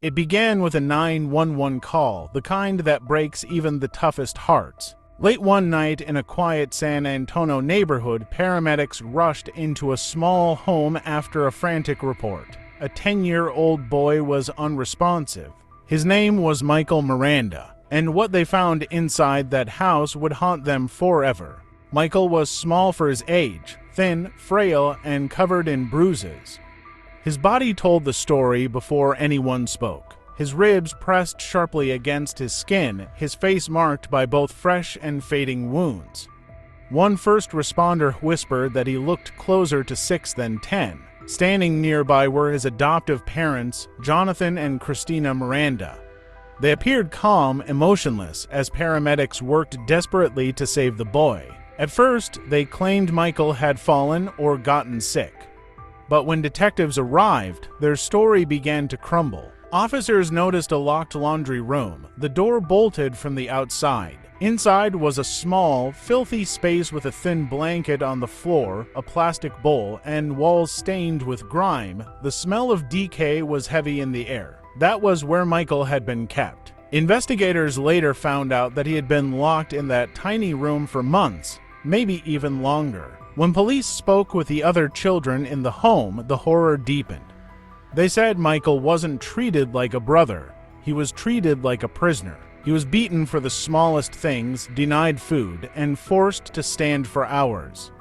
It began with a 911 call, the kind that breaks even the toughest hearts. Late one night in a quiet San Antonio neighborhood, paramedics rushed into a small home after a frantic report. A 10-year-old boy was unresponsive. His name was Michael Miranda, and what they found inside that house would haunt them forever. Michael was small for his age, thin, frail, and covered in bruises. His body told the story before anyone spoke. His ribs pressed sharply against his skin, his face marked by both fresh and fading wounds. One first responder whispered that he looked closer to 6 than 10. Standing nearby were his adoptive parents, Jonathan and Christina Miranda. They appeared calm, emotionless, as paramedics worked desperately to save the boy. At first, they claimed Michael had fallen or gotten sick. But when detectives arrived, their story began to crumble. Officers noticed a locked laundry room, the door bolted from the outside. Inside was a small, filthy space with a thin blanket on the floor, a plastic bowl, and walls stained with grime. The smell of decay was heavy in the air. That was where Michael had been kept. Investigators later found out that he had been locked in that tiny room for months, maybe even longer. When police spoke with the other children in the home, the horror deepened. They said Michael wasn't treated like a brother. He was treated like a prisoner. He was beaten for the smallest things, denied food, and forced to stand for hours.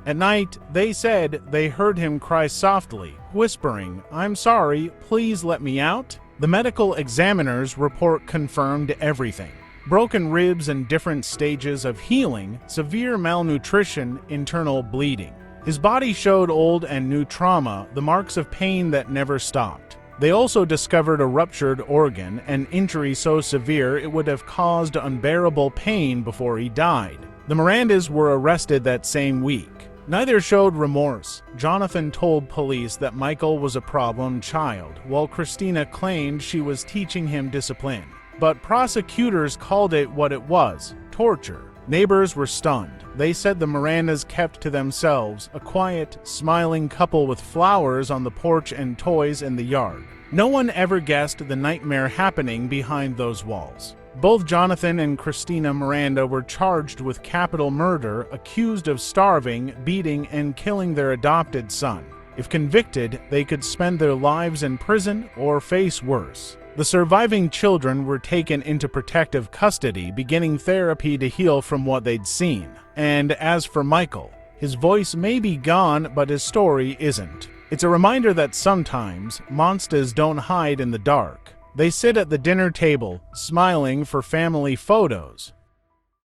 At night, they said they heard him cry softly, whispering, "I'm sorry, please let me out." The medical examiner's report confirmed everything. Broken ribs and different stages of healing, severe malnutrition, internal bleeding. His body showed old and new trauma, the marks of pain that never stopped. They also discovered a ruptured organ, an injury so severe it would have caused unbearable pain before he died. The Mirandas were arrested that same week. Neither showed remorse. Jonathan told police that Michael was a problem child, while Christina claimed she was teaching him discipline. But prosecutors called it what it was: torture. Neighbors were stunned. They said the Mirandas kept to themselves, a quiet, smiling couple with flowers on the porch and toys in the yard. No one ever guessed the nightmare happening behind those walls. Both Jonathan and Christina Miranda were charged with capital murder, accused of starving, beating, and killing their adopted son. If convicted, they could spend their lives in prison or face worse. The surviving children were taken into protective custody, beginning therapy to heal from what they'd seen. And as for Michael, his voice may be gone, but his story isn't. It's a reminder that sometimes monsters don't hide in the dark. They sit at the dinner table, smiling for family photos.